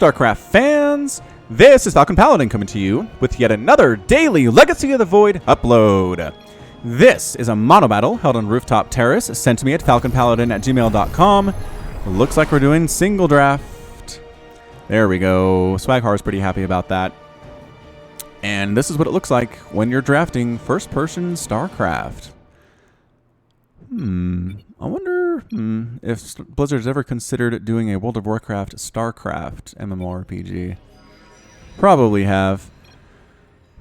StarCraft fans? This is Falcon Paladin coming to you with yet another daily Legacy of the Void upload. This is a Monobattle held on Rooftop Terrace, sent to me at falconpaladin@gmail.com. Looks like we're doing single draft. There we go. Swaghar's pretty happy about that. And this is what it looks like when you're drafting first-person StarCraft. I wonder if Blizzard's ever considered doing a World of Warcraft StarCraft MMORPG. Probably have.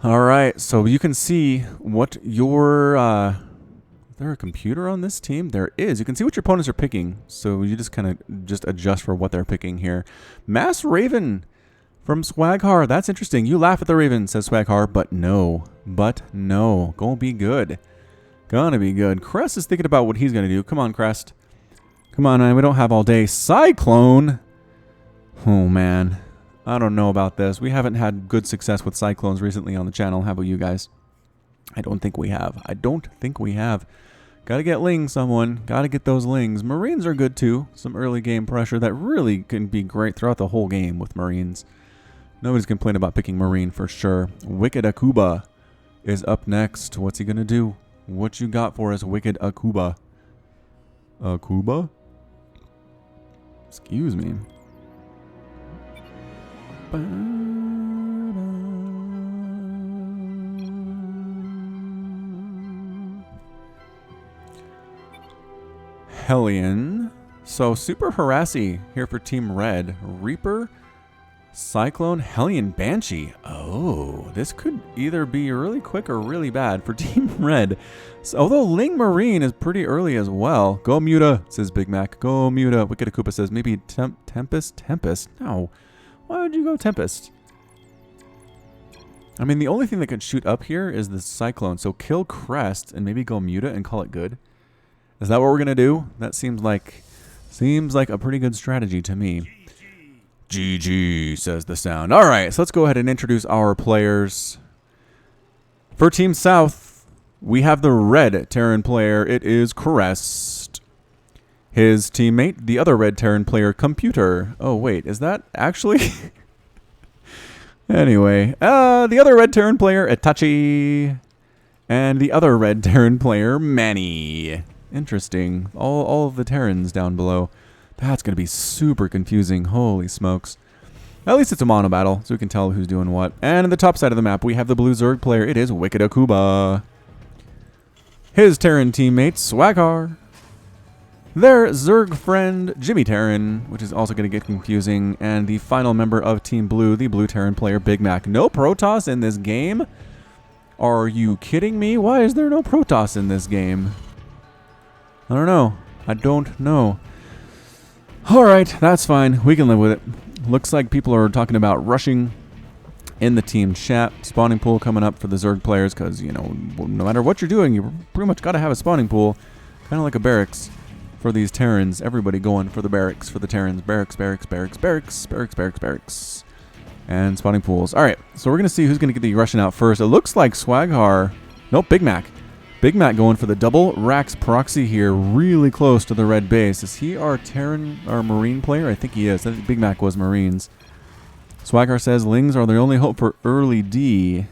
Alright, so you can see what your... is there a computer on this team? There is. You can see what your opponents are picking. So you just kind of just adjust for what they're picking here. Mass Raven from Swaghar. That's interesting. You laugh at the Raven, says Swaghar, but no. But no. Gonna be good. Gonna be good. Crest is thinking about what he's gonna do. Come on, Crest. Come on, man. We don't have all day. Cyclone. Oh, man. I don't know about this. We haven't had good success with Cyclones recently on the channel. How about you guys? I don't think we have. I don't think we have. Gotta get Lings, someone. Gotta get those Lings. Marines are good, too. Some early game pressure that really can be great throughout the whole game with Marines. Nobody's complaining about picking Marine for sure. Wicked Akuba is up next. What's he gonna do? What you got for us, Wicked Akuba? Akuba? Excuse me. Hellion. So Super Harassy here for Team Red. Reaper, Cyclone, Hellion, Banshee. Oh, this could either be really quick or really bad for Team Red. So, although Ling Marine is pretty early as well. Go Muta, says Big Mac. Go Muta. Wicked Akupa says maybe Tempest? Tempest? No. Why would you go Tempest? I mean, the only thing that could shoot up here is the Cyclone. So kill Crest and maybe go Muta and call it good. Is that what we're going to do? That seems like a pretty good strategy to me. GG, says the sound. All right, so let's go ahead and introduce our players. For Team South, we have the red Terran player. It is Crest. His teammate, the other red Terran player, Computer. Oh, wait, is that actually? Anyway, the other red Terran player, Itachi. And the other red Terran player, Manny. Interesting. All of the Terrans down below. That's going to be super confusing. Holy smokes. At least it's a mono battle, so we can tell who's doing what. And on the top side of the map, we have the blue Zerg player. It is Wicked Akuba. His Terran teammate, Swaghar. Their Zerg friend, Jimmy Terran, which is also going to get confusing. And the final member of Team Blue, the blue Terran player, Big Mac. No Protoss in this game? Are you kidding me? Why is there no Protoss in this game? I don't know. I don't know. Alright, that's fine. We can live with it. Looks like people are talking about rushing in the team chat. Spawning pool coming up for the Zerg players because, you know, no matter what you're doing, you pretty much got to have a spawning pool. Kind of like a barracks for these Terrans. Everybody going for the barracks for the Terrans. Barracks, barracks, barracks, barracks, barracks, barracks, barracks. And spawning pools. Alright, so we're going to see who's going to get the rushing out first. It looks like Swaghar. Nope, Big Mac. Big Mac going for the double Rax proxy here, really close to the red base. Is he our Terran or Marine player? I think he is. I think Big Mac was Marines. Swaghar says Lings are the only hope for early D.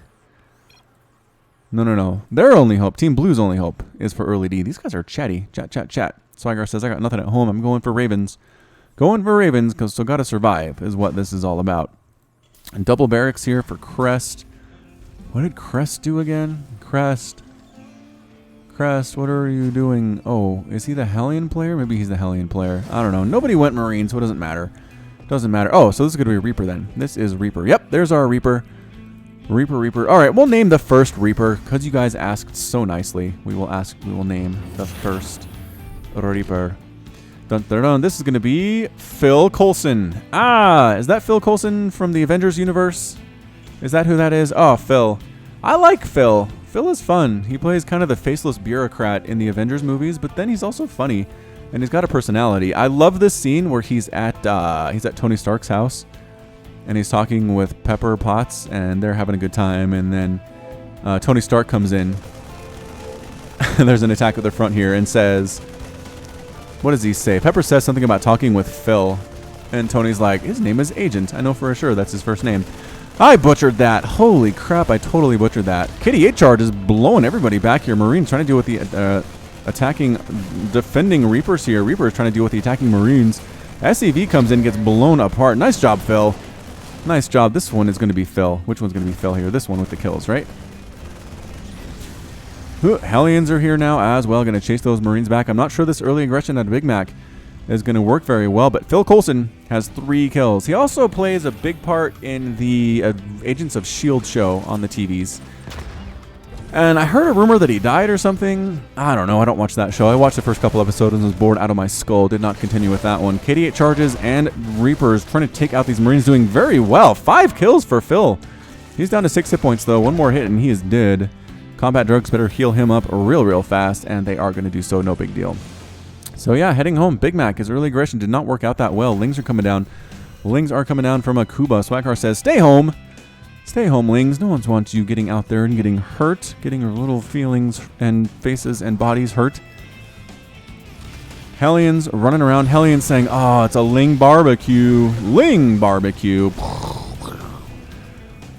No. Their only hope, Team Blue's only hope, is for early D. These guys are chatty. Chat, chat, chat. Swaghar says I got nothing at home. I'm going for Ravens. Going for Ravens because so gotta survive is what this is all about. And double barracks here for Crest. What did Crest do again? Crest, what are you doing? Oh, is he the Hellion player? Maybe he's the Hellion player. I don't know. Nobody went Marine, so it doesn't matter. Doesn't matter. Oh, so this is going to be a Reaper then. This is Reaper. Yep, there's our Reaper. Reaper. All right, we'll name the first Reaper because you guys asked so nicely. We will name the first Reaper. Dun, dun, dun. This is going to be Phil Coulson. Ah, is that Phil Coulson from the Avengers universe? Is that who that is? Oh, Phil. I like Phil. Phil is fun. He plays kind of the faceless bureaucrat in the Avengers movies, but then he's also funny, and he's got a personality. I love this scene where he's at Tony Stark's house, and he's talking with Pepper Potts, and they're having a good time, and then Tony Stark comes in. There's an attack at the front here, and says, what does he say? Pepper says something about talking with Phil. And Tony's like, his name is Agent. I know for sure that's his first name. I butchered that. Holy crap, I totally butchered that. Kitty 8 charge is blowing everybody back here. Marines trying to deal with the defending Reapers here. Reapers trying to deal with the attacking Marines. SCV comes in, gets blown apart. Nice job, Phil. Nice job. This one is going to be Phil. Which one's going to be Phil here? This one with the kills, right? Hellions are here now as well. Going to chase those Marines back. I'm not sure this early aggression at Big Mac is going to work very well, but Phil Coulson has 3 kills. He also plays a big part in the Agents of S.H.I.E.L.D. show on the TVs. And I heard a rumor that he died or something. I don't know. I don't watch that show. I watched the first couple episodes and was bored out of my skull. Did not continue with that one. KD8 charges and Reapers trying to take out these Marines, doing very well. 5 kills for Phil. He's down to 6 hit points, though. One more hit and he is dead. Combat drugs better heal him up real fast, and they are going to do so. No big deal. So yeah, heading home. Big Mac, his early aggression did not work out that well. Lings are coming down. Lings are coming down from Akuba. Swagcar says, stay home. Stay home, Lings. No one wants you getting out there and getting hurt. Getting your little feelings and faces and bodies hurt. Hellions running around. Hellions saying, oh, it's a Ling barbecue. Ling barbecue.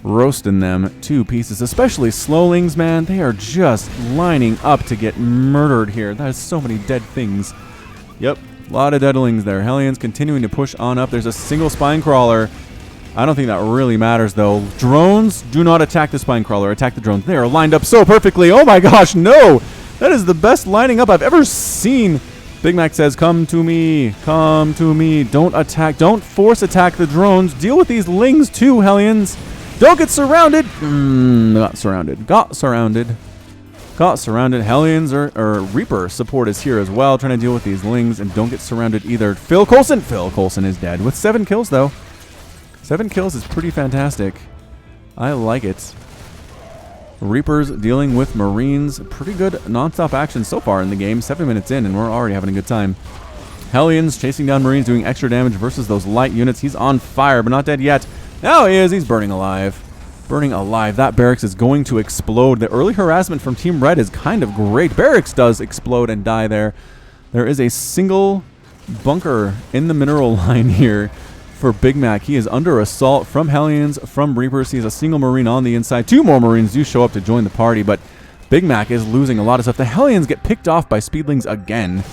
Roasting them 2 pieces. Especially Slowlings, man. They are just lining up to get murdered here. That is so many dead things. Yep, a lot of deadlings there. Hellions continuing to push on up. There's a single spine crawler. I don't think that really matters, though. Drones, do not attack the spine crawler. Attack the drones. They are lined up so perfectly. Oh my gosh, no! That is the best lining up I've ever seen. Big Mac says, come to me. Come to me. Don't attack. Don't force attack the drones. Deal with these Lings too, Hellions. Don't get surrounded. Got surrounded. Got surrounded. Got surrounded. Hellions or Reaper support is here as well, trying to deal with these Lings, and don't get surrounded either. Phil Coulson. Phil Coulson is dead with 7 kills, though. 7 kills is pretty fantastic. I like it. Reapers dealing with Marines. Pretty good non-stop action so far in the game. 7 minutes in, and we're already having a good time. Hellions chasing down Marines, doing extra damage versus those light units. He's on fire, but not dead yet. Now he is. He's burning alive. Burning alive. That barracks is going to explode. The early harassment from Team Red is kind of great. Barracks does explode and die there. There is a single bunker in the mineral line here for Big Mac. He is under assault from Hellions, from Reapers. He has a single Marine on the inside. 2 more Marines do show up to join the party, but Big Mac is losing a lot of stuff. The Hellions get picked off by Speedlings again.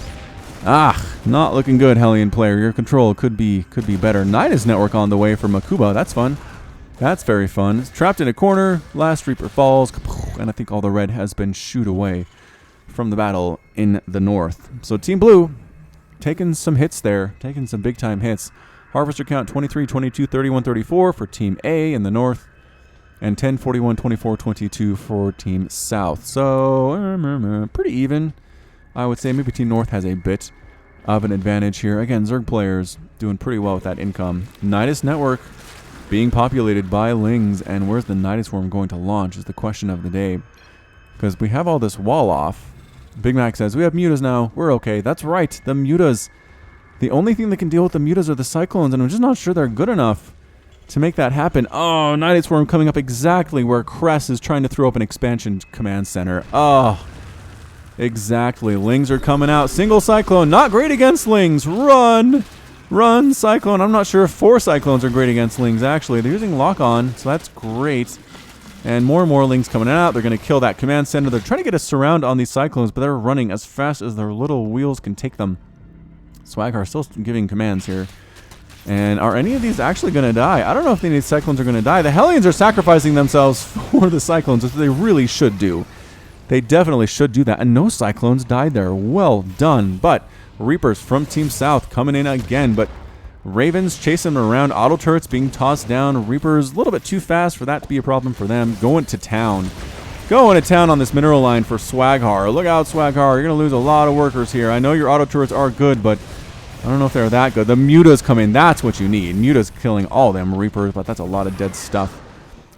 Not looking good, Hellion player. Your control could be better. Nidus network on the way from Akuba. That's fun. That's very fun. Trapped in a corner. Last Reaper falls. And I think all the red has been shooed away from the battle in the north. So Team Blue taking some hits there. Taking some big-time hits. Harvester count 23, 22, 31, 34 for Team A in the north. And 10, 41, 24, 22 for Team South. So, pretty even. I would say maybe Team North has a bit of an advantage here. Again, Zerg players doing pretty well with that income. Nidus network being populated by Lings, and where's the Nidus Worm going to launch is the question of the day. Because we have all this wall off. Big Mac says, we have mutas now. We're okay. That's right. The mutas. The only thing that can deal with the mutas are the cyclones, and I'm just not sure they're good enough to make that happen. Oh, Nidus Worm coming up exactly where Cress is trying to throw up an expansion command center. Oh, exactly. Lings are coming out. Single Cyclone. Not great against Lings. Run. Run, Cyclone. I'm not sure if 4 Cyclones are great against Lings, actually. They're using lock-on, so that's great. And more Lings coming out. They're going to kill that command center. They're trying to get a surround on these Cyclones, but they're running as fast as their little wheels can take them. Swagcar still giving commands here. And are any of these actually going to die? I don't know if any of these Cyclones are going to die. The Hellions are sacrificing themselves for the Cyclones, which they really should do. They definitely should do that. And no Cyclones died there. Well done. But Reapers from Team South coming in again. But Ravens chasing them around. Auto turrets being tossed down. Reapers a little bit too fast for that to be a problem for them. Going to town. Going to town on this mineral line for Swagcar. Look out, Swagcar. You're going to lose a lot of workers here. I know your auto turrets are good, but I don't know if they're that good. The mutas come in. That's what you need. Mutas killing all them Reapers, but that's a lot of dead stuff.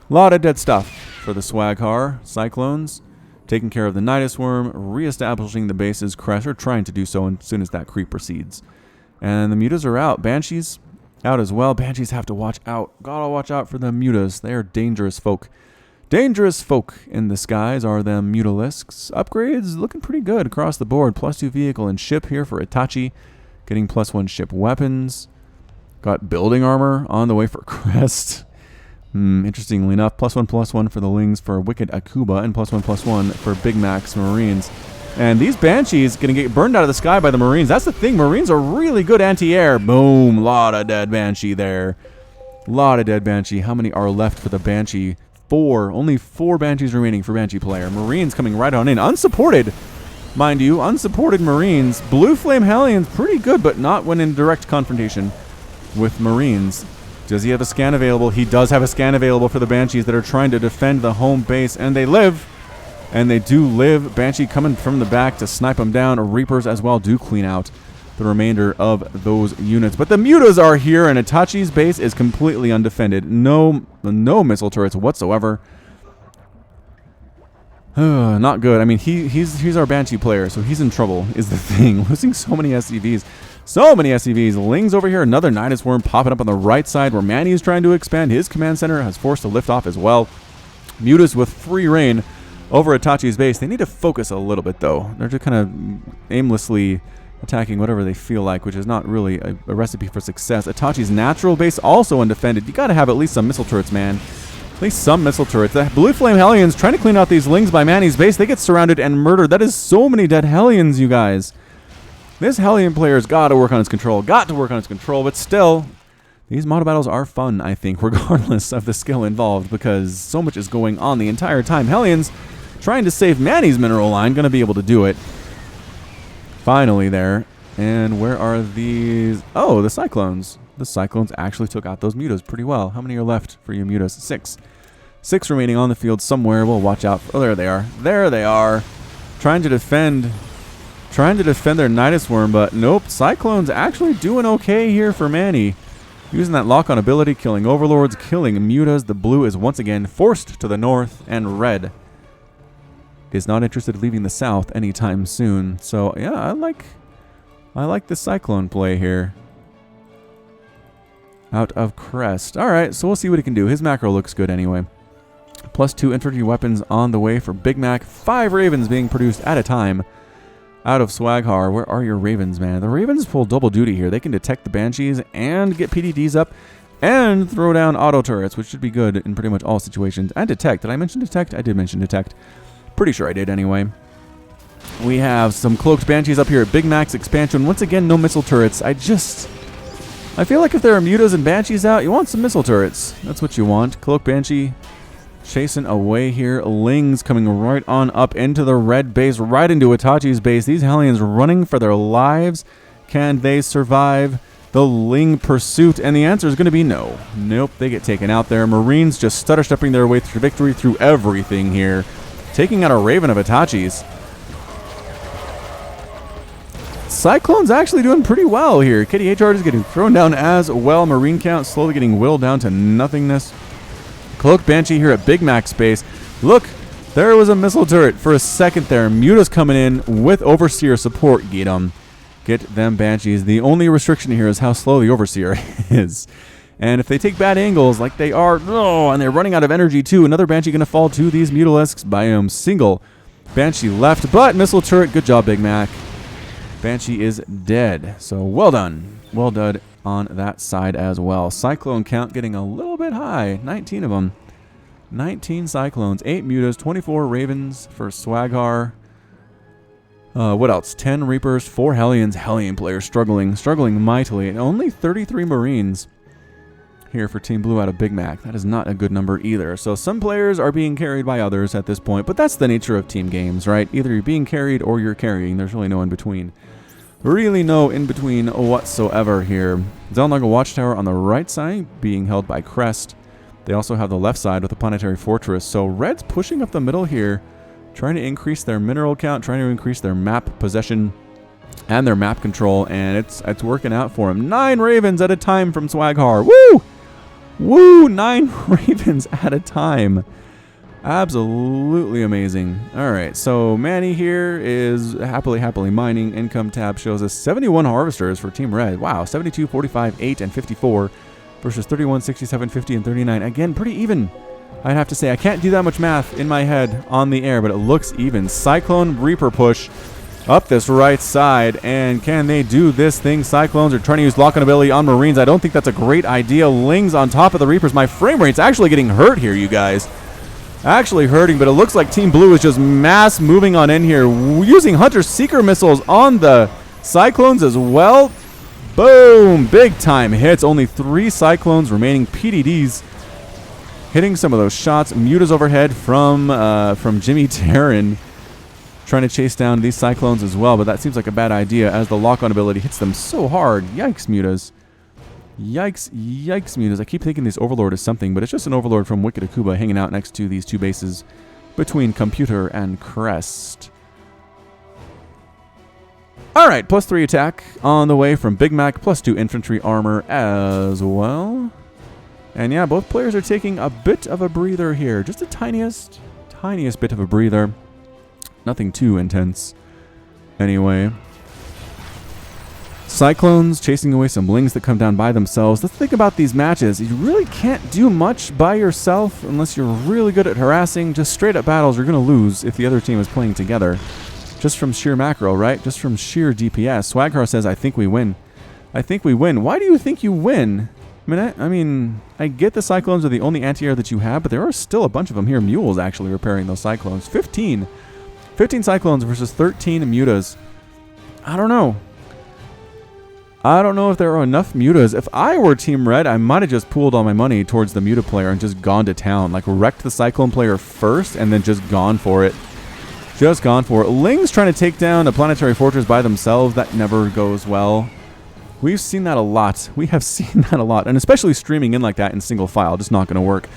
A lot of dead stuff for the Swagcar. Cyclones taking care of the Nidus Worm, reestablishing the bases. Crash are trying to do so as soon as that creep proceeds. And the mutas are out. Banshees out as well. Banshees have to watch out. Gotta watch out for the mutas. They are dangerous folk. Dangerous folk in the skies are them mutalisks. Upgrades looking pretty good across the board. +2 vehicle and ship here for Itachi. Getting +1 ship weapons. Got building armor on the way for Crest. Interestingly enough, +1/+1 for the Lings for Wicked Akuba, and +1/+1 for Big Mac's Marines. And these Banshees going to get burned out of the sky by the Marines. That's the thing. Marines are really good anti-air. Boom. Lot of dead Banshee there. Lot of dead Banshee. How many are left for the Banshee? 4. Only 4 Banshees remaining for Banshee player. Marines coming right on in. Unsupported, mind you. Unsupported Marines. Blue Flame Hellions, pretty good, but not when in direct confrontation with Marines. Does he have a scan available? He does have a scan available for the Banshees that are trying to defend the home base, and they live. And they do live. Banshee coming from the back to snipe them down. Reapers as well do clean out the remainder of those units. But the Mutas are here, and Itachi's base is completely undefended. No missile turrets whatsoever. Not good. I mean, he's our Banshee player, so he's in trouble, is the thing. Losing so many SCVs. So many SCVs. Lings over here. Another Nidus Worm popping up on the right side where Manny is trying to expand. His command center has forced to lift off as well. Mutas with free reign over Itachi's base. They need to focus a little bit, though. They're just kind of aimlessly attacking whatever they feel like, which is not really a recipe for success. Itachi's natural base also undefended. You got to have at least some missile turrets, man. At least some missile turrets. The Blue Flame Hellions trying to clean out these Lings by Manny's base. They get surrounded and murdered. That is so many dead Hellions, you guys. This Hellion player's got to work on his control. But still, these Monobattles are fun, I think, regardless of the skill involved, because so much is going on the entire time. Hellions trying to save Manny's mineral line. Going to be able to do it. Finally there. And where are these? Oh, the Cyclones. The Cyclones actually took out those Mutas pretty well. How many are left for you Mutas? 6. 6 remaining on the field somewhere. We'll watch out. Oh, there they are. There they are. Trying to defend their Nidus Worm, but nope. Cyclones actually doing okay here for Manny. Using that lock-on ability, killing Overlords, killing Mutas. The blue is once again forced to the north, and red is not interested in leaving the south anytime soon. So yeah, I like the Cyclone play here. Out of Crest. Alright, so we'll see what he can do. His macro looks good anyway. +2 infantry weapons on the way for Big Mac. 5 Ravens being produced at a time out of Swaghar. Where are your Ravens, man? The Ravens pull double duty here. They can detect the Banshees and get PDDs up and throw down auto turrets, which should be good in pretty much all situations. And detect. Did I mention detect? I did mention detect. Pretty sure I did anyway. We have some cloaked Banshees up here at Big Mac's expansion. Once again, no missile turrets. I feel like if there are Mutas and Banshees out, you want some missile turrets. That's what you want. Cloak Banshee chasing away here. Lings coming right on up into the red base, right into Itachi's base. These Hellions running for their lives. Can they survive the Ling pursuit? And the answer is going to be no. Nope, they get taken out there. Marines just stutter-stepping their way through victory through everything here. Taking out a Raven of Itachi's. Cyclone's actually doing pretty well here. KDH is getting thrown down as well. Marine count slowly getting whittled down to nothingness. Cloaked Banshee here at Big Mac's base. Look, there was a missile turret for a second there. Muta's coming in with Overseer support. Get them. Get them Banshees. The only restriction here is how slow the Overseer is. And if they take bad angles like they are, oh, and they're running out of energy too, another Banshee going to fall to these Mutalesques by single Banshee left, but missile turret. Good job, Big Mac. Banshee is dead. So well done. Well done on that side as well. Cyclone count getting a little bit high. 19 of them. 19 Cyclones. 8 Mutas. 24 Ravens for Swaghar. What else? 10 Reapers. 4 Hellions. Hellion players struggling mightily. And only 33 Marines here for Team Blue out of Big Mac. That is not a good number either. So some players are being carried by others at this point, but that's the nature of team games, right? Either you're being carried or you're carrying. There's really no in between. Really no in between whatsoever here. Zelnaga Watchtower on the right side being held by Crest. They also have the left side with the Planetary Fortress. So Red's pushing up the middle here, trying to increase their mineral count, trying to increase their map possession and their map control, and it's working out for him. 9 Ravens at a time from Swaghar. Woo! Woo! 9 Ravens at a time. Absolutely amazing. Alright, so Manny here is happily mining. Income tab shows us 71 harvesters for Team Red. Wow, 72, 45, 8, and 54 versus 31, 67, 50, and 39. Again, pretty even. I'd have to say, I can't do that much math in my head on the air, but it looks even. Cyclone Reaper push. up this right side. And can they do this thing? Cyclones are trying to use lock-on ability on Marines. I don't think that's a great idea. Lings on top of the Reapers. My frame rate's actually getting hurt here, you guys. Actually hurting, but it looks like Team Blue is just mass moving on in here, using Hunter Seeker missiles on the Cyclones as well. Boom! Big time hits. Only 3 Cyclones remaining. PDDs hitting some of those shots. Mutas overhead from Jimmy Terran, trying to chase down these Cyclones as well, but that seems like a bad idea as the lock-on ability hits them so hard. Yikes, Mutas. Yikes, yikes, Mutas. I keep thinking this Overlord is something, but it's just an Overlord from Wicked Akuba hanging out next to these 2 bases between Computer and Crest. Alright, +3 attack on the way from Big Mac, +2 infantry armor as well. And yeah, both players are taking a bit of a breather here. Just the tiniest bit of a breather. Nothing too intense. Anyway. Cyclones chasing away some Lings that come down by themselves. Let's think about these matches. You really can't do much by yourself unless you're really good at harassing. Just straight up battles you're going to lose if the other team is playing together. Just from sheer macro, right? Just from sheer DPS. Swagcar says, I think we win. I think we win. Why do you think you win? I mean, I get the Cyclones are the only anti-air that you have, but there are still a bunch of them here. Mules actually repairing those Cyclones. 15 Cyclones versus 13 Mutas. I don't know. I don't know if there are enough Mutas. If I were Team Red, I might have just pooled all my money towards the Muta player and just gone to town. Like, wrecked the Cyclone player first and then just gone for it. Just gone for it. Ling's trying to take down a planetary fortress by themselves. That never goes well. We've seen that a lot. We have seen that a lot. And especially streaming in like that in single file. Just not going to work.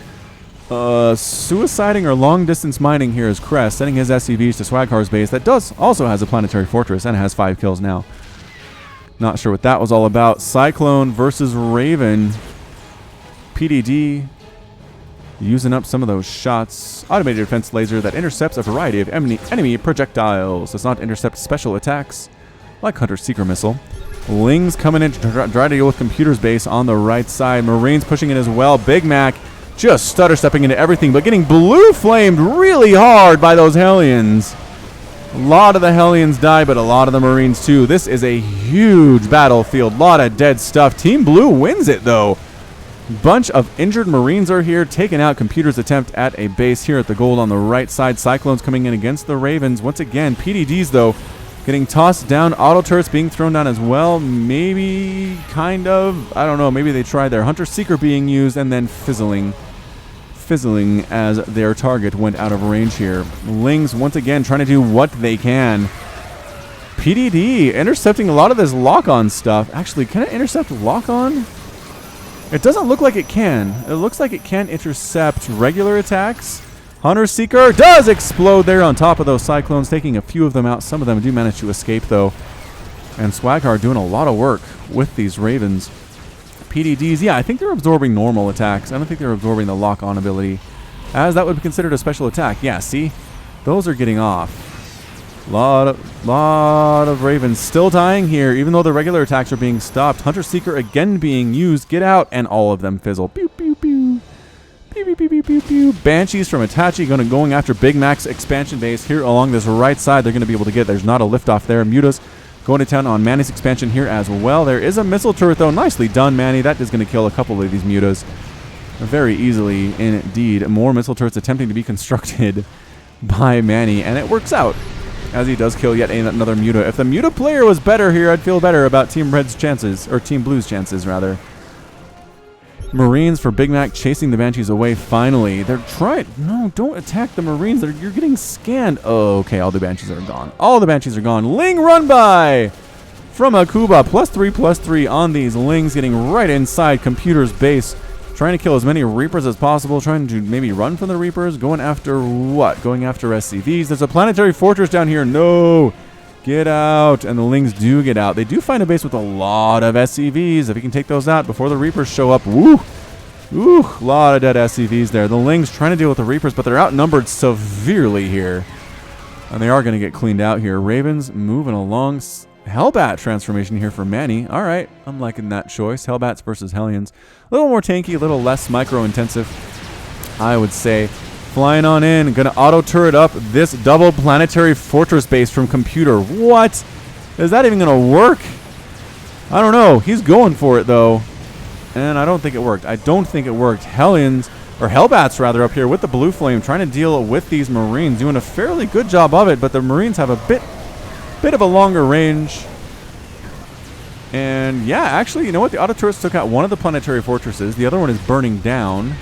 Suiciding or long-distance mining here is Crest, sending his SCVs to Swagcar's base. That also has a planetary fortress and has 5 kills now. Not sure what that was all about. Cyclone versus Raven. PDD using up some of those shots. Automated defense laser that intercepts a variety of enemy projectiles. Does not intercept special attacks like Hunter Seeker missile. Lings coming in to try to deal with Computer's base on the right side. Marines pushing in as well. Big Mac just stutter stepping into everything, but getting blue flamed really hard by those Hellions. A lot of the Hellions die, but a lot of the Marines too. This is a huge battlefield. A lot of dead stuff. Team Blue wins it though. Bunch of injured Marines are here, taking out Computer's attempt at a base here at the gold on the right side. Cyclones coming in against the Ravens. Once again, PDDs though getting tossed down. Auto turrets being thrown down as well. Maybe, kind of, I don't know. Maybe they tried their Hunter Seeker being used and then fizzling as their target went out of range here. Lings once again trying to do what they can. PDD intercepting a lot of this lock-on stuff. Actually, can it intercept lock-on? It doesn't look like it can. It looks like it can intercept regular attacks. Hunter Seeker does explode there on top of those Cyclones, taking a few of them out. Some of them do manage to escape though. And Swagcar doing a lot of work with these Ravens. PDDs, yeah, I think they're absorbing normal attacks. I don't think they're absorbing the lock-on ability, as that would be considered a special attack. Yeah, see? Those are getting off. Lot of Ravens still dying here, even though the regular attacks are being stopped. Hunter Seeker again being used. Get out, and all of them fizzle. Pew, pew, pew. Pew, pew, pew, pew, pew, pew. Banshees from Itachi going after Big Mac's expansion base here along this right side. They're going to be able to get. There's not a liftoff there. Mutas going to town on Manny's expansion here as well. There is a missile turret, though. Nicely done, Manny. That is going to kill a couple of these Mutas very easily indeed. More missile turrets attempting to be constructed by Manny, and it works out, as he does kill yet another Muta. If the Muta player was better here, I'd feel better about Team Red's chances, or Team Blue's chances, rather. Marines for Big Mac chasing the Banshees away finally. They're trying... No, don't attack the Marines. You're getting scanned. Oh, okay, all the Banshees are gone. All the Banshees are gone. Ling run by from Akuba. +3/+3 on these Lings, getting right inside Computer's base. Trying to kill as many Reapers as possible. Trying to maybe run from the Reapers. Going after what? Going after SCVs. There's a planetary fortress down here. No! Get out. And the Lings do get out. They do find a base with a lot of SCVs. If he can take those out before the Reapers show up. Woo! Ooh, a lot of dead SCVs there. The Lings trying to deal with the Reapers, but they're outnumbered severely here. And they are going to get cleaned out here. Ravens moving along. Hellbat transformation here for Manny. All right, I'm liking that choice. Hellbats versus Hellions. A little more tanky, a little less micro-intensive, I would say. Flying on in. Gonna auto turret up this double planetary fortress base from computer. What? Is that even gonna work? I don't know. He's going for it though. And I don't think it worked. I don't think it worked. Hellions, or Hellbats rather, up here with the blue flame, trying to deal with these Marines, doing a fairly good job of it, but the Marines have a bit of a longer range. And yeah, actually, you know what? The auto turrets took out one of the planetary fortresses. The other one is burning down.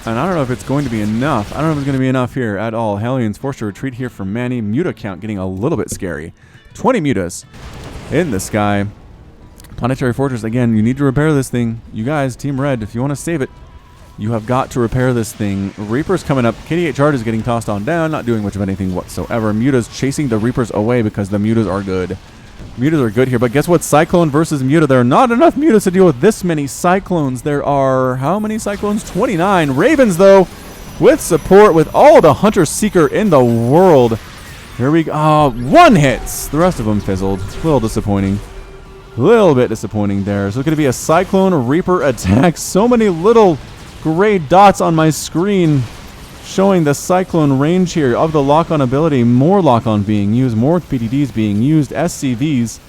And I don't know if it's going to be enough. I don't know if it's going to be enough here at all. Hellions forced to retreat here from Manny. Muta count getting a little bit scary. 20 mutas in the sky. Planetary fortress, again, you need to repair this thing. You guys, Team Red, if you want to save it, you have got to repair this thing. Reapers coming up. KDH Art is getting tossed on down, not doing much of anything whatsoever. Mutas chasing the Reapers away because the Mutas are good. Mutas are good here, but guess what? Cyclone versus Muta. There are not enough Mutas to deal with this many Cyclones. There are, how many Cyclones? 29. Ravens, though, with support, with all the Hunter Seeker in the world. Here we go. One hits. The rest of them fizzled. A little disappointing. A little bit disappointing there. So it's going to be a Cyclone Reaper attack. So many little gray dots on my screen showing the Cyclone range here of the lock-on ability. More lock-on being used, more PDDs being used. SCVs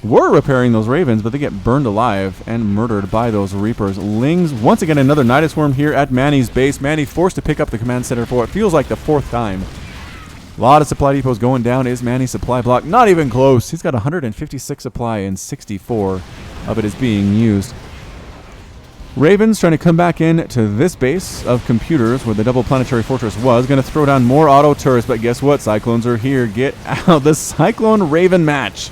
were repairing those Ravens, but they get burned alive and murdered by those Reapers. Lings, once again, another Nidus Worm here at Manny's base. Manny forced to pick up the command center for what feels like the 4th time. A lot of supply depots going down. Is Manny's supply block? Not even close. He's got 156 supply and 64 of it is being used. Ravens trying to come back in to this base of computers where the double planetary fortress was. Going to throw down more auto turrets, but guess what? Cyclones are here. Get out. The Cyclone Raven match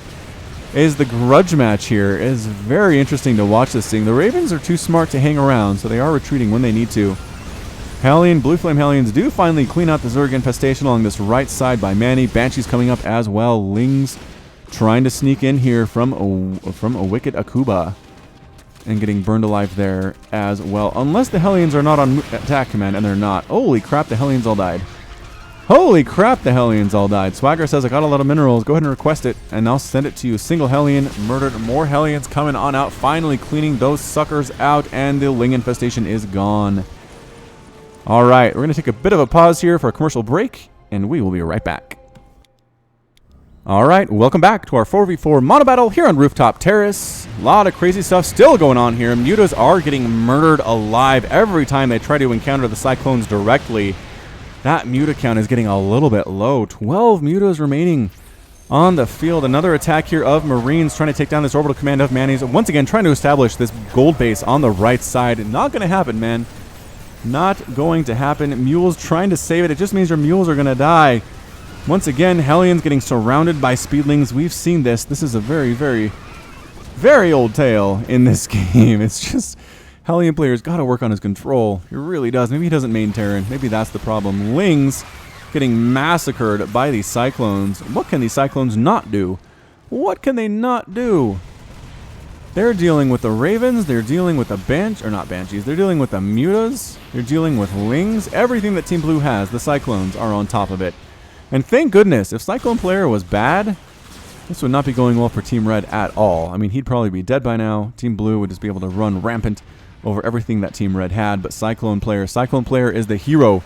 is the grudge match here. It is very interesting to watch this thing. The Ravens are too smart to hang around, so they are retreating when they need to. Hellion, Blue Flame Hellions do finally clean out the Zerg infestation along this right side by Manny. Banshees coming up as well. Lings trying to sneak in here from a wicked Akuba and getting burned alive there as well. Unless the Hellions are not on attack command, and they're not. Holy crap, the Hellions all died. Holy crap, the Hellions all died. Swagger says, I got a lot of minerals. Go ahead and request it, and I'll send it to you. Single Hellion murdered. More Hellions coming on out. Finally cleaning those suckers out, and the Ling infestation is gone. All right, we're going to take a bit of a pause here for a commercial break, and we will be right back. All right, welcome back to our 4v4 Monobattle here on Rooftop Terrace. A lot of crazy stuff still going on here. Mutas are getting murdered alive every time they try to encounter the Cyclones directly. That Muta count is getting a little bit low. 12 Mutas remaining on the field. Another attack here of Marines trying to take down this orbital command of Manny's. Once again, trying to establish this gold base on the right side. Not going to happen, man. Not going to happen. Mules trying to save it. It just means your mules are going to die. Once again, Hellions getting surrounded by Speedlings. We've seen this. This is a very, very, very old tale in this game. It's just Hellion player's got to work on his control. He really does. Maybe he doesn't main Terran. Maybe that's the problem. Lings getting massacred by these Cyclones. What can these Cyclones not do? What can they not do? They're dealing with the Ravens, they're dealing with the Banshees, they're dealing with the Mutas, they're dealing with Lings. Everything that Team Blue has, the Cyclones are on top of it. And thank goodness, if Cyclone player was bad, this would not be going well for Team Red at all. I mean, he'd probably be dead by now. Team Blue would just be able to run rampant over everything that Team Red had. But Cyclone player is the hero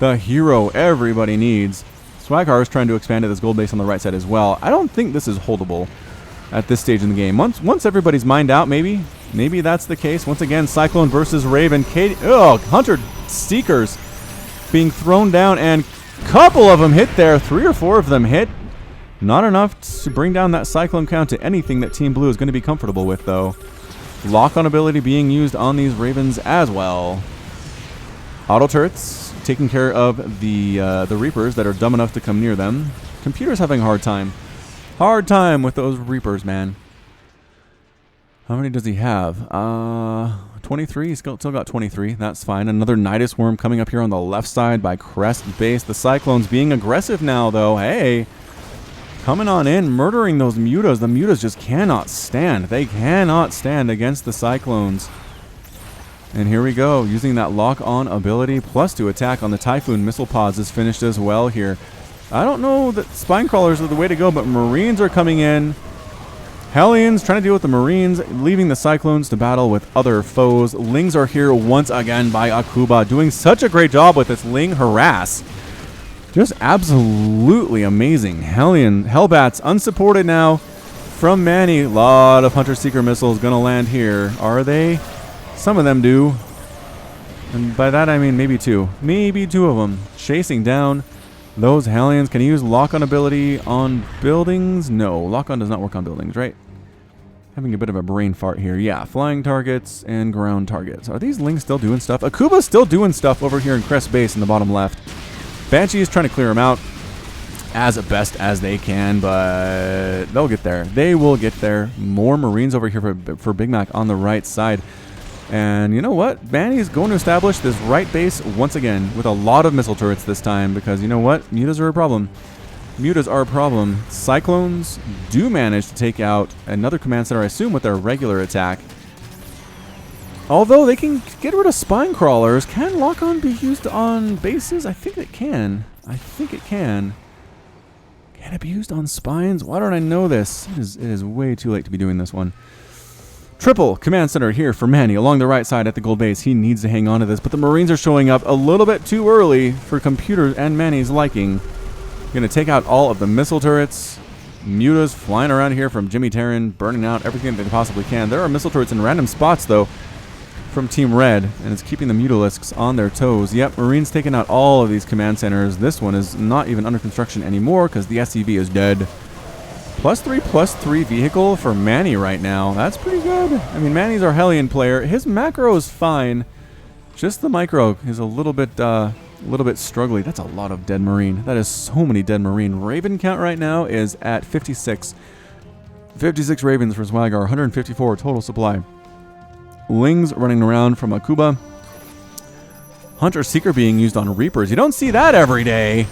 everybody needs. Swaggar is trying to expand to this gold base on the right side as well. I don't think this is holdable at this stage in the game. Once everybody's mined out, maybe that's the case. Once again, Cyclone versus Raven. Hunter Seekers being thrown down, and a couple of them hit there. 3 or 4 of them hit. Not enough to bring down that Cyclone count to anything that Team Blue is going to be comfortable with, though. Lock-on ability being used on these Ravens as well. Auto turrets taking care of the Reapers that are dumb enough to come near them. Computer's having a hard time. Hard time with those Reapers, man. How many does he have? 23. He's still got 23. That's fine. Another Nidus Worm coming up here on the left side by Crest Base. The Cyclones being aggressive now, though. Hey, coming on in, murdering those Mutas. The Mutas just cannot stand. They cannot stand against the Cyclones. And here we go. Using that lock-on ability plus to attack on the Typhoon missile pods is finished as well here. I don't know that Spine Crawlers are the way to go, but Marines are coming in. Hellions trying to deal with the Marines, leaving the Cyclones to battle with other foes. Lings are here once again by Akuba, doing such a great job with this Ling harass. Just absolutely amazing. Hellbats unsupported now from Manny. A lot of Hunter-Seeker missiles going to land here. Are they? Some of them do. And by that I mean maybe two. Maybe two of them. Chasing down those Hellions. Can he use lock-on ability on buildings? No. Lock-on does not work on buildings, right? Having a bit of a brain fart here. Yeah, flying targets and ground targets. Are these Lings still doing stuff? Akuba's still doing stuff over here in Crest Base in the bottom left. Banshee is trying to clear them out as best as they can, but they'll get there. They will get there. More Marines over here for Big Mac on the right side. And you know what? Manny is going to establish this right base once again with a lot of missile turrets this time because you know what? Mutas are a problem. Mutas are a problem. Cyclones do manage to take out another command center, I assume, with their regular attack. Although they can get rid of spine crawlers, can lock-on be used on bases? I think it can. I think it can. Can it be used on spines? Why don't I know this? It is way too late to be doing this one. Triple command center here for Manny along the right side at the gold base. He needs to hang on to this, but the Marines are showing up a little bit too early for computers and Manny's liking. Going to take out all of the missile turrets. Mutas flying around here from Jimmy Terran, burning out everything that they possibly can. There are missile turrets in random spots, though, from Team Red, and it's keeping the Mutalisks on their toes. Yep, Marines taking out all of these command centers. This one is not even under construction anymore because the SCV is dead. +3/+3 vehicle for Manny right now. That's pretty good. I mean, Manny's our Hellion player. His macro is fine. Just the micro is a little bit struggly. That's a lot of dead Marine. That is so many dead Marine. Raven count right now is at 56. 56 Ravens for Swagger, 154 total supply. Lings running around from Akuba. Hunter-Seeker being used on Reapers. You don't see that every day.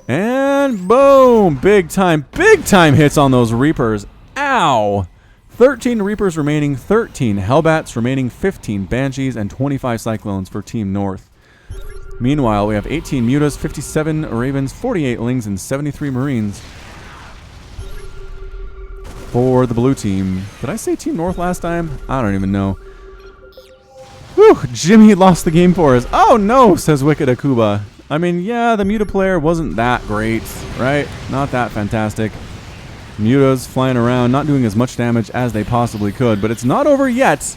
And boom! Big time hits on those Reapers. Ow! 13 Reapers remaining, 13 Hellbats remaining, 15 Banshees, and 25 Cyclones for Team North. Meanwhile, we have 18 Mutas, 57 Ravens, 48 Lings, and 73 Marines for the blue team. Did I say Team North last time? I don't even know. Whew! Jimmy lost the game for us. Oh no, says Wicked Akuba. I mean, yeah, the Muta player wasn't that great, right? Not that fantastic. Mutas flying around, not doing as much damage as they possibly could, but it's not over yet.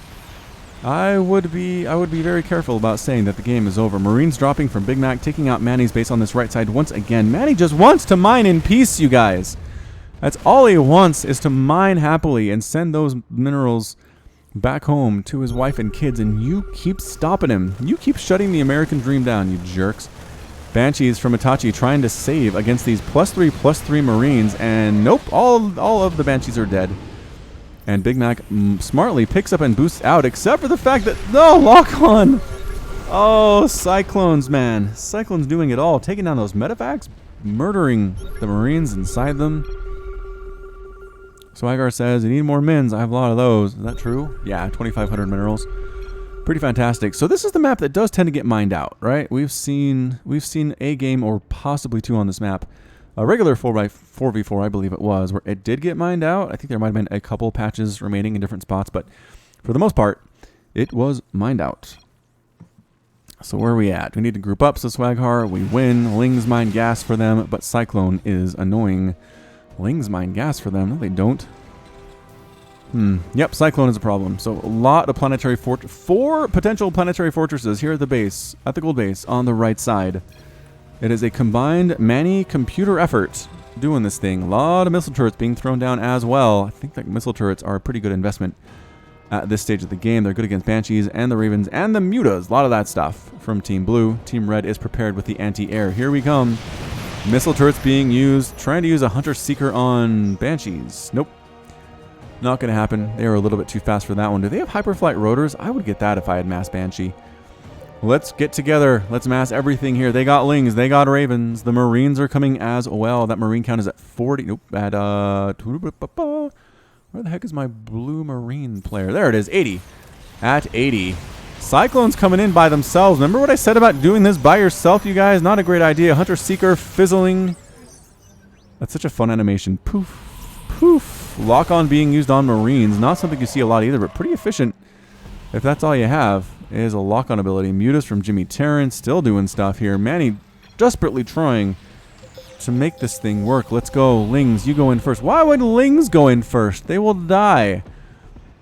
I would be very careful about saying that the game is over. Marines dropping from Big Mac, taking out Manny's base on this right side once again. Manny just wants to mine in peace, you guys. That's all he wants, is to mine happily and send those minerals back home to his wife and kids, and you keep stopping him. You keep shutting the American dream down, you jerks. Banshees from Itachi trying to save against these +3/+3 Marines, and nope, all of the Banshees are dead. And Big Mac smartly picks up and boosts out, except for the fact that, no, lock on! Oh, Cyclones, man. Cyclones doing it all, taking down those medevacs, murdering the Marines inside them. Swagger says, you need more mins. I have a lot of those. Is that true? Yeah, 2,500 minerals. Pretty fantastic. So this is the map that does tend to get mined out, right? We've seen a game or possibly two on this map. A regular 4v4, I believe it was, where it did get mined out. I think there might have been a couple patches remaining in different spots, but for the most part, it was mined out. So where are we at? We need to group up, so Swaghar. We win. Lings mine gas for them, but Cyclone is annoying. Lings mine gas for them. No, they don't. Yep, Cyclone is a problem. So a lot of planetary 4 potential planetary fortresses here at the base, at the gold base, on the right side. It is a combined Manny computer effort doing this thing. A lot of missile turrets being thrown down as well. I think that missile turrets are a pretty good investment at this stage of the game. They're good against Banshees and the Ravens and the Mutas. A lot of that stuff from Team Blue. Team Red is prepared with the anti-air. Here we come. Missile turrets being used. Trying to use a Hunter-Seeker on Banshees. Nope. Not going to happen. They are a little bit too fast for that one. Do they have hyperflight rotors? I would get that if I had mass Banshee. Let's get together. Let's mass everything here. They got Lings. They got Ravens. The Marines are coming as well. That Marine count is at 40. Nope. At, where the heck is my blue Marine player? There it is. 80. At 80. Cyclones coming in by themselves. Remember what I said about doing this by yourself, you guys? Not a great idea. Hunter-Seeker fizzling. That's such a fun animation. Poof. Poof. Lock-on being used on Marines. Not something you see a lot either, but pretty efficient. If that's all you have, is a lock-on ability. Mutas from Jimmy Terrence, still doing stuff here. Manny desperately trying to make this thing work. Let's go. Lings, you go in first. Why would Lings go in first? They will die.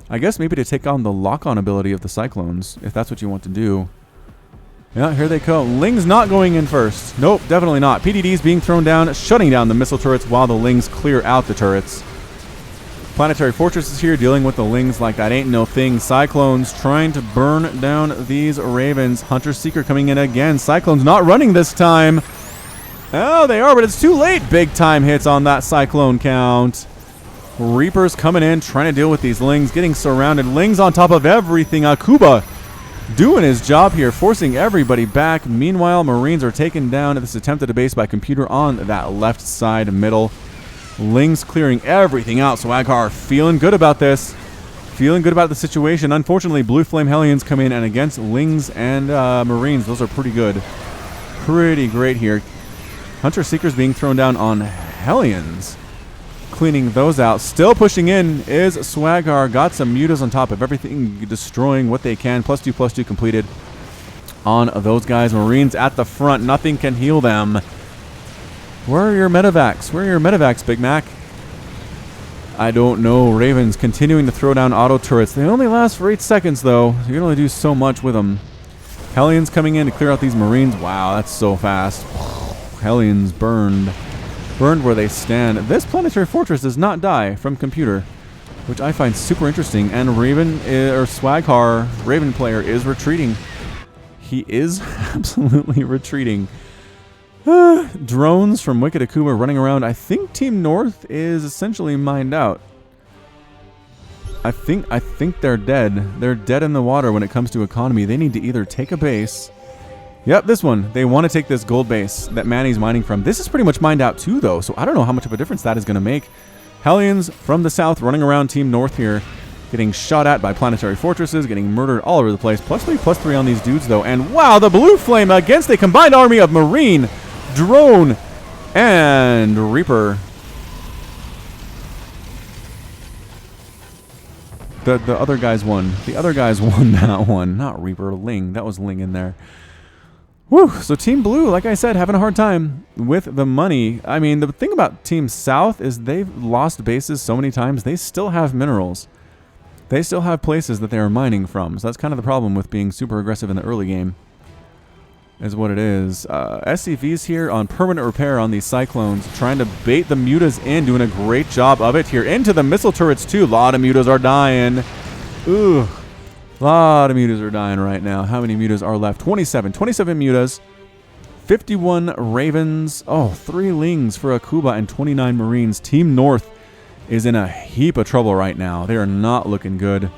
I guess maybe to take on the lock-on ability of the Cyclones, if that's what you want to do. Yeah, here they go. Lings not going in first. Nope, definitely not. PDDs being thrown down, shutting down the missile turrets while the Lings clear out the turrets. Planetary Fortress is here dealing with the Lings like that ain't no thing. Cyclones trying to burn down these Ravens. Hunter Seeker coming in again. Cyclones not running this time. Oh, they are, but it's too late. Big time hits on that Cyclone count. Reapers coming in, trying to deal with these Lings, getting surrounded. Lings on top of everything. Akuba doing his job here, forcing everybody back. Meanwhile, Marines are taken down at this attempted base by computer on that left side middle. Lings clearing everything out. Swaghar feeling good about this. Feeling good about the situation. Unfortunately, Blue Flame Hellions come in, and against Lings and Marines, those are pretty good. Pretty great here. Hunter Seekers being thrown down on Hellions. Cleaning those out. Still pushing in is Swaghar. Got some mutas on top of everything, destroying what they can. +2/+2 completed on those guys. Marines at the front. Nothing can heal them. Where are your medevacs? Where are your medevacs, Big Mac? I don't know. Ravens continuing to throw down auto turrets. They only last for 8 seconds, though. You can only do so much with them. Hellions coming in to clear out these Marines. Wow, that's so fast. Hellions burned. Burned where they stand. This planetary fortress does not die from computer, which I find super interesting. And Raven, or Swaghar, Raven player, is retreating. He is absolutely retreating. Drones from Wicked Akuma running around. I think Team North is essentially mined out. I think they're dead. They're dead in the water when it comes to economy. They need to either take a base. Yep, this one. They want to take this gold base that Manny's mining from. This is pretty much mined out too, though, so I don't know how much of a difference that is going to make. Hellions from the south running around Team North here, getting shot at by planetary fortresses, getting murdered all over the place. +3/+3 on these dudes, though. And wow, the Blue Flame against a combined army of Marine, Drone, and Reaper. The other guys won. The other guys won that one. Not Reaper, Ling. That was Ling in there. Whew. So Team Blue, like I said, having a hard time with the money. I mean, the thing about Team South is they've lost bases so many times. They still have minerals. They still have places that they are mining from. So that's kind of the problem with being super aggressive in the early game, is what it is. SCV's here on permanent repair on these Cyclones, trying to bait the mutas in, doing a great job of it here. Into the missile turrets, too. A lot of mutas are dying. Ooh. A lot of mutas are dying right now. How many mutas are left? 27. 27 mutas. 51 Ravens. Oh, 3 Lings for Akuba and 29 Marines. Team North is in a heap of trouble right now. They are not looking good.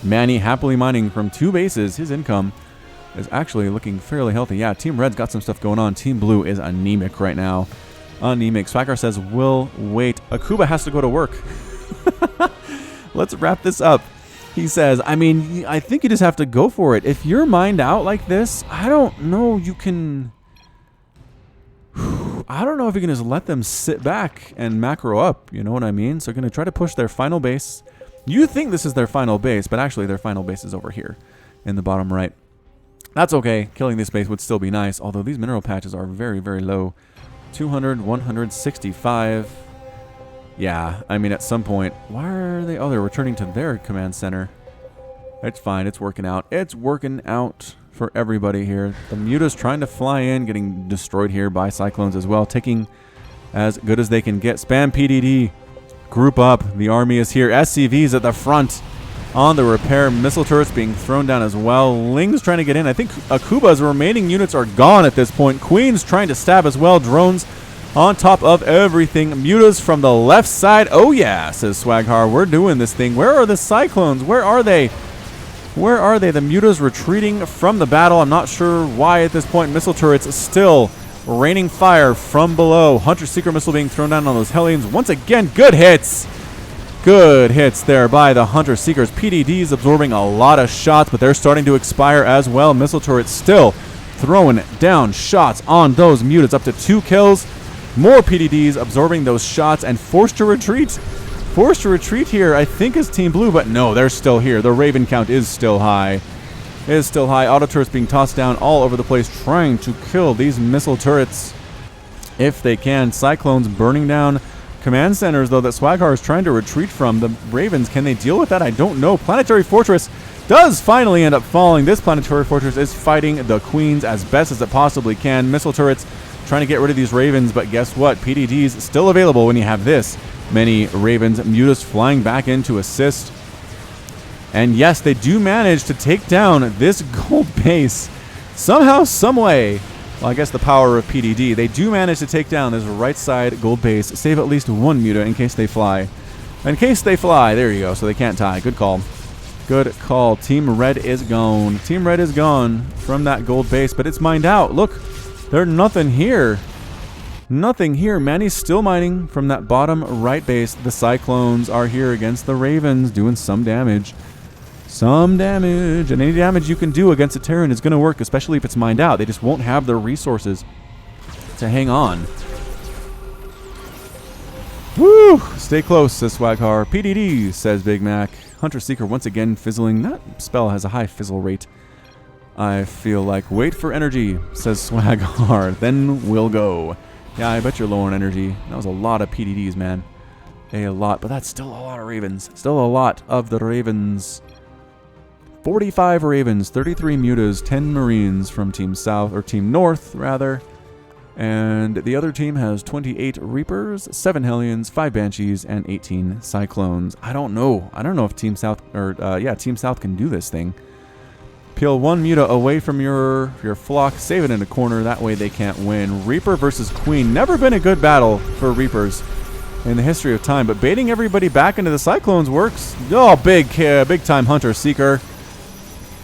Manny happily mining from 2 bases. His income is actually looking fairly healthy. Yeah, Team Red's got some stuff going on. Team Blue is anemic right now. Anemic. Swaghar says, we'll wait. Akuba has to go to work. Let's wrap this up. He says, I mean, I think you just have to go for it. If you're mined out like this, I don't know you can... I don't know if you can just let them sit back and macro up. You know what I mean? So they're going to try to push their final base. You think this is their final base, but actually their final base is over here in the bottom right. That's okay. Killing this base would still be nice, although these mineral patches are very, very low. 200, 165... Yeah, I mean, at some point, why are they? Oh, they're returning to their command center. It's fine. It's working out. It's working out for everybody here. The mutas trying to fly in, getting destroyed here by Cyclones as well, taking as good as they can get. Spam PDD. Group up. The army is here. SCVs at the front on the repair. Missile turrets being thrown down as well. Ling's trying to get in. I think Akuba's remaining units are gone at this point. Queen's trying to stab as well. Drones on top of everything. Mutas from the left side. Oh yeah, says Swaghar. We're doing this thing. Where are the Cyclones? Where are they? Where are they? The mutas retreating from the battle. I'm not sure why at this point. Missile turrets still raining fire from below. Hunter Seeker missile being thrown down on those Hellions. Once again, good hits. Good hits there by the Hunter Seekers. PDDs absorbing a lot of shots, but they're starting to expire as well. Missile turrets still throwing down shots on those mutas. Up to 2 kills. More PDDs absorbing those shots and forced to retreat. Forced to retreat here, I think, is Team Blue, but no, they're still here. The Raven count is still high. It is still high. Auto turrets being tossed down all over the place, trying to kill these missile turrets if they can. Cyclones burning down command centers, though, that Swaghar is trying to retreat from. The Ravens, can they deal with that? I don't know. Planetary Fortress does finally end up falling. This Planetary Fortress is fighting the Queens as best as it possibly can. Missile turrets trying to get rid of these Ravens, but guess what? PDD's still available when you have this many Ravens. Mutas flying back in to assist. And yes, they do manage to take down this gold base somehow, some way. Well, I guess the power of PDD. They do manage to take down this right side gold base, save at least one Muta in case they fly. In case they fly, there you go, so they can't tie. Good call. Good call. Team Red is gone. Team Red is gone from that gold base, but it's mined out. Look, there's nothing here. Nothing here. Manny's still mining from that bottom right base. The Cyclones are here against the Ravens, doing some damage. Some damage. And any damage you can do against a Terran is going to work, especially if it's mined out. They just won't have the resources to hang on. Woo! Stay close, says Swaghar. PDD, says Big Mac. Hunter Seeker once again fizzling. That spell has a high fizzle rate. I feel like. Wait for energy, says Swaghar. Then we'll go. Yeah, I bet you're low on energy. That was a lot of PDDs, man. A lot, but that's still a lot of Ravens. Still a lot of the Ravens. 45 Ravens, 33 Mutas, 10 Marines from Team South, or Team North, rather. And the other team has 28 Reapers, 7 Hellions, 5 Banshees, and 18 Cyclones. I don't know. I don't know if Team South, or Team South can do this thing. Peel one Muta away from your flock, save it in a corner, that way they can't win. Reaper versus Queen, never been a good battle for Reapers in the history of time, but baiting everybody back into the Cyclones works. Oh, big time Hunter Seeker.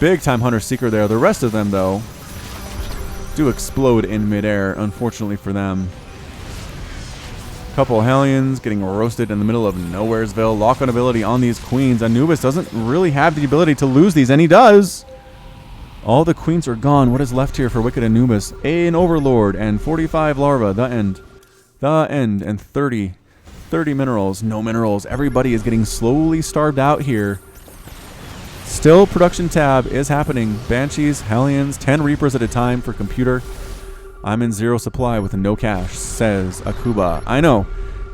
Big time Hunter Seeker there. The rest of them, though, do explode in midair, unfortunately for them. Couple Hellions getting roasted in the middle of Nowheresville. Lock-on ability on these Queens. Anubis doesn't really have the ability to lose these, and he does. All the Queens are gone. What is left here for Wicked Anubis? An Overlord and 45 Larva. The end. The end. And 30 minerals. No minerals. Everybody is getting slowly starved out here. Still, production tab is happening. Banshees, Hellions, 10 Reapers at a time for computer. I'm in zero supply with no cash, says Akuba. I know.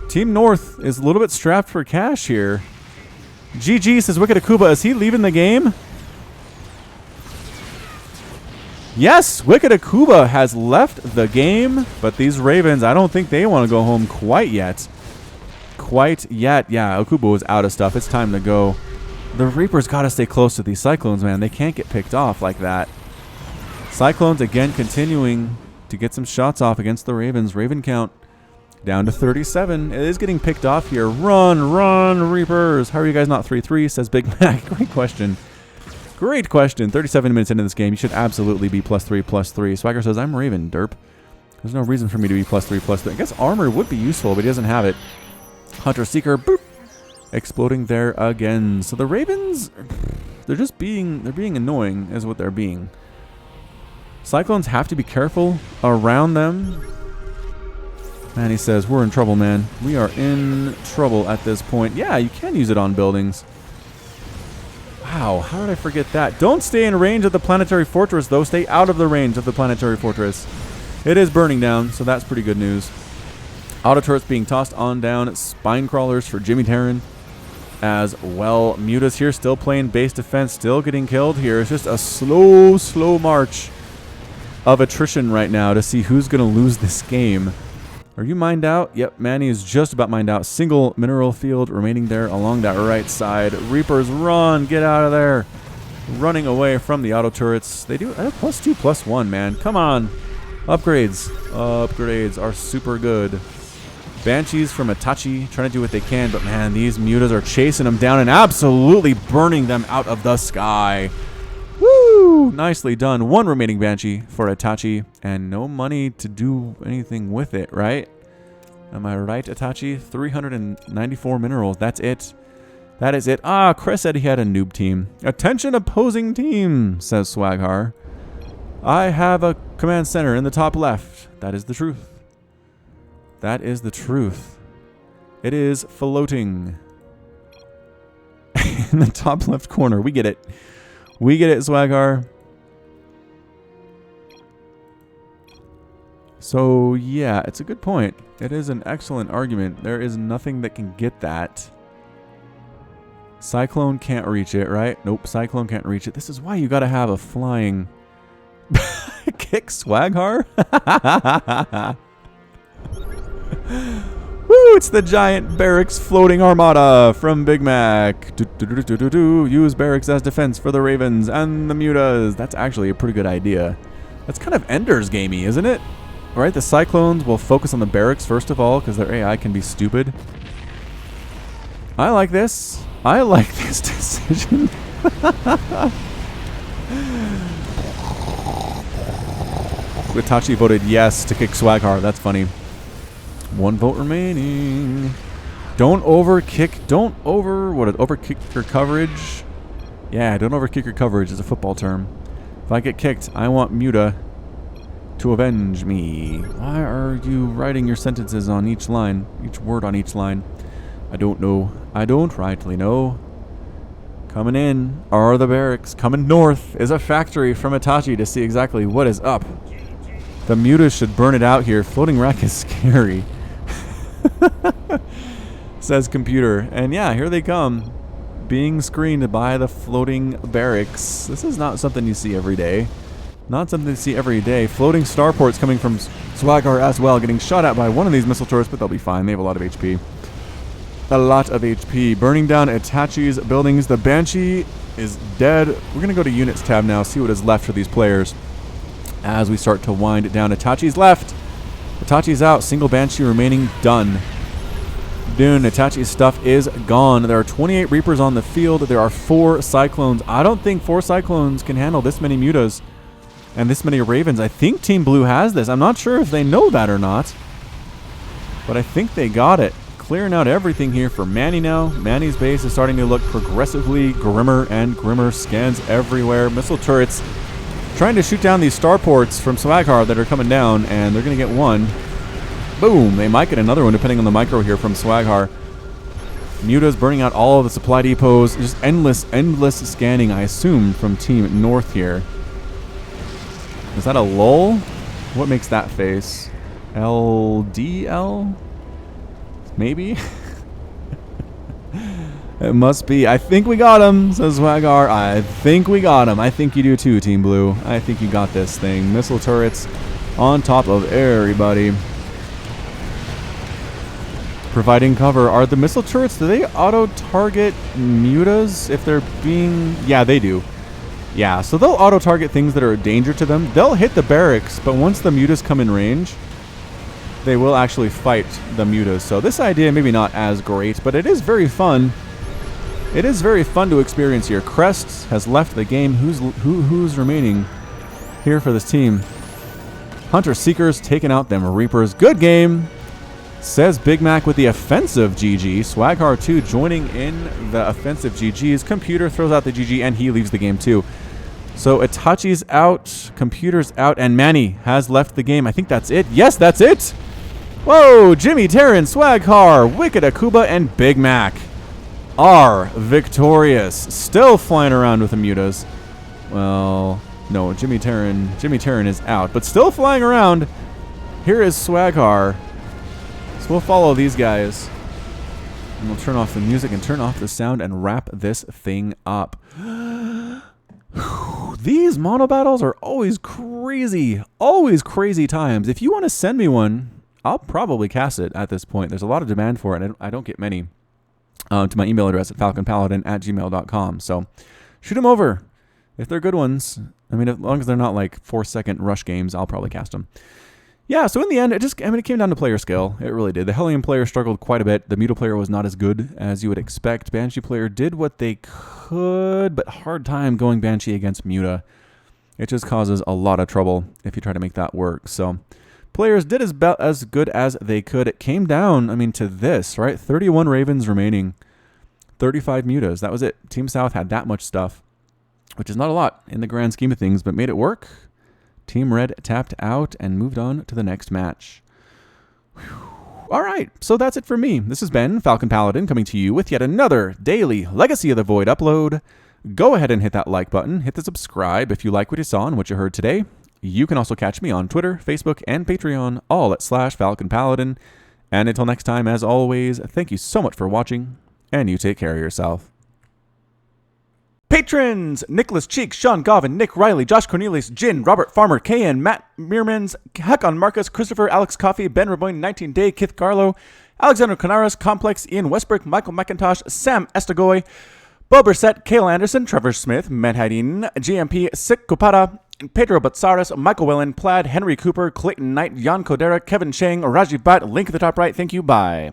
Team North is a little bit strapped for cash here. GG, says Wicked Akuba. Is he leaving the game? Yes, Wicked Akuba has left the game, but these Ravens, I don't think they want to go home quite yet. Quite yet. Yeah, Akuba was out of stuff. It's time to go. The Reapers got to stay close to these Cyclones, man. They can't get picked off like that. Cyclones, again, continuing to get some shots off against the Ravens. Raven count down to 37. It is getting picked off here. Run, run, Reapers. How are you guys not 3-3, says Big Mac. Great question. Great question. 37 minutes into this game. You should absolutely be +3, +3. Swagger says, I'm Raven, derp. There's no reason for me to be +3, +3. I guess armor would be useful, but he doesn't have it. Hunter Seeker, boop. Exploding there again. So the Ravens, they're being annoying is what they're being. Cyclones have to be careful around them. Man, he says, we're in trouble, man. We are in trouble at this point. Yeah, you can use it on buildings. Wow, how did I forget that? Don't stay in range of the Planetary Fortress, though. Stay out of the range of the Planetary Fortress. It is burning down, so that's pretty good news. Auto turrets being tossed on down. Spine crawlers for Jimmy Terran as well. Mutas here still playing base defense, still getting killed here. It's just a slow march of attrition right now to see who's going to lose this game. Are you mined out? Yep, Manny is just about mined out. Single mineral field remaining there along that right side. Reapers, run! Get out of there! Running away from the auto turrets. They do +2, +1, man. Come on! Upgrades. Upgrades are super good. Banshees from Itachi trying to do what they can, but man, these Mutas are chasing them down and absolutely burning them out of the sky. Woo! Nicely done. One remaining Banshee for Itachi, and no money to do anything with it, right? Am I right, Itachi? 394 minerals. That's it. That is it. Ah, Chris said he had a noob team. Attention opposing team, says Swaghar. I have a command center in the top left. That is the truth. That is the truth. It is floating. in the top left corner. We get it. We get it, Swaghar. So, yeah, it's a good point. It is an excellent argument. There is nothing that can get that. Cyclone can't reach it, right? Nope, Cyclone can't reach it. This is why you gotta have a flying... kick Swaghar? Woo, it's the giant barracks floating armada from Big Mac. Use barracks as defense for the Ravens and the Mutas. That's actually a pretty good idea. That's kind of Ender's gamey, isn't it? Right, the Cyclones will focus on the barracks first of all because their AI can be stupid. I like this. I like this decision. Itachi voted yes to kick Swaghar. That's funny. 1 vote remaining. Don't overkick. Don't overkick your coverage. Yeah, don't overkick your coverage is a football term. If I get kicked, I want Muta to avenge me. Why are you writing your sentences on each line? Each word on each line? I don't know. I don't rightly know. Coming in are the barracks. Coming north is a factory from Itachi to see exactly what is up. The Mutas should burn it out here. Floating rack is scary. Says computer. And yeah, here they come. Being screened by the floating barracks. This is not something you see every day. Not something you see every day. Floating starports coming from Swaghar as well. Getting shot at by one of these missile turrets, but they'll be fine. They have a lot of HP. A lot of HP. Burning down Itachi's buildings. The Banshee is dead. We're going to go to Units tab now. See what is left for these players. As we start to wind it down. Itachi's left. Itachi's out. Single Banshee remaining. Done. Dune. Itachi's stuff is gone. There are 28 Reapers on the field. There are 4 Cyclones. I don't think 4 Cyclones can handle this many Mutas and this many Ravens. I think Team Blue has this. I'm not sure if they know that or not, but I think they got it. Clearing out everything here for Manny now. Manny's base is starting to look progressively grimmer and grimmer. Scans everywhere. Missile turrets trying to shoot down these starports from Swaghar that are coming down, and they're going to get one. Boom! They might get another one depending on the micro here from Swaghar. Muta's burning out all of the supply depots. Just endless scanning, I assume, from Team North here. Is that a lull? What makes that face? LDL? Maybe? It must be. I think we got him, says Swaghar. I think we got him. I think you do too, Team Blue. I think you got this thing. Missile turrets on top of everybody. Providing cover. Are the missile turrets, do they auto-target Mutas if they're being... Yeah, they do. Yeah, so they'll auto-target things that are a danger to them. They'll hit the barracks, but once the Mutas come in range, they will actually fight the Mutas. So this idea maybe not as great, but it is very fun. It is very fun to experience here. Crest has left the game. Who's remaining here for this team? Hunter Seekers taking out them Reapers. Good game, says Big Mac with the offensive GG. Swaghar 2 joining in the offensive GGs. Computer throws out the GG and he leaves the game too. So Itachi's out, Computer's out, and Manny has left the game. I think that's it. Yes, that's it. Whoa, Jimmy, Terran, Swaghar, Wicked Akuba, and Big Mac are victorious. Still flying around with the Mutas. Well, no, Jimmy Terran is out, but still flying around. Here is Swaghar. So we'll follow these guys. And we'll turn off the music and turn off the sound and wrap this thing up. These mono battles are always crazy times. If you want to send me one, I'll probably cast it at this point. There's a lot of demand for it, and I don't get many. To my email address at falconpaladin@gmail.com. So shoot them over. If they're good ones, I mean, as long as they're not like 4-second rush games, I'll probably cast them. Yeah, so in the end, it came down to player skill. It really did. The Hellion player struggled quite a bit. The Muta player was not as good as you would expect. Banshee player did what they could, but hard time going Banshee against Muta. It just causes a lot of trouble if you try to make that work. So players did as good as they could. It came down, I mean, to this, right? 31 Ravens remaining, 35 Mutas. That was it. Team South had that much stuff, which is not a lot in the grand scheme of things, but made it work. Team Red tapped out and moved on to the next match. Whew. All right, so that's it for me. This has been Falcon Paladin coming to you with yet another daily Legacy of the Void upload. Go ahead and hit that like button, hit the subscribe if you like what you saw and what you heard today. You can also catch me on Twitter, Facebook, and Patreon, all at /Falcon Paladin. And until next time, as always, thank you so much for watching, and you take care of yourself. Patrons! Nicholas Cheek, Sean Govin, Nick Riley, Josh Cornelius, Jin, Robert Farmer, Kayan, Matt Meermans, Hakon Marcus, Christopher, Alex Coffey, Ben Raboyne, 19 Day, Kith Carlo, Alexander Canaras, Complex, Ian Westbrook, Michael McIntosh, Sam Estagoy, Bo Brissett, Kale Anderson, Trevor Smith, Menhadin, GMP, Sik Kupada, Pedro Batsaris, Michael Wellen, Plaid, Henry Cooper, Clayton Knight, Jan Kodera, Kevin Chang, Raji Bhatt, link at the top right. Thank you. Bye.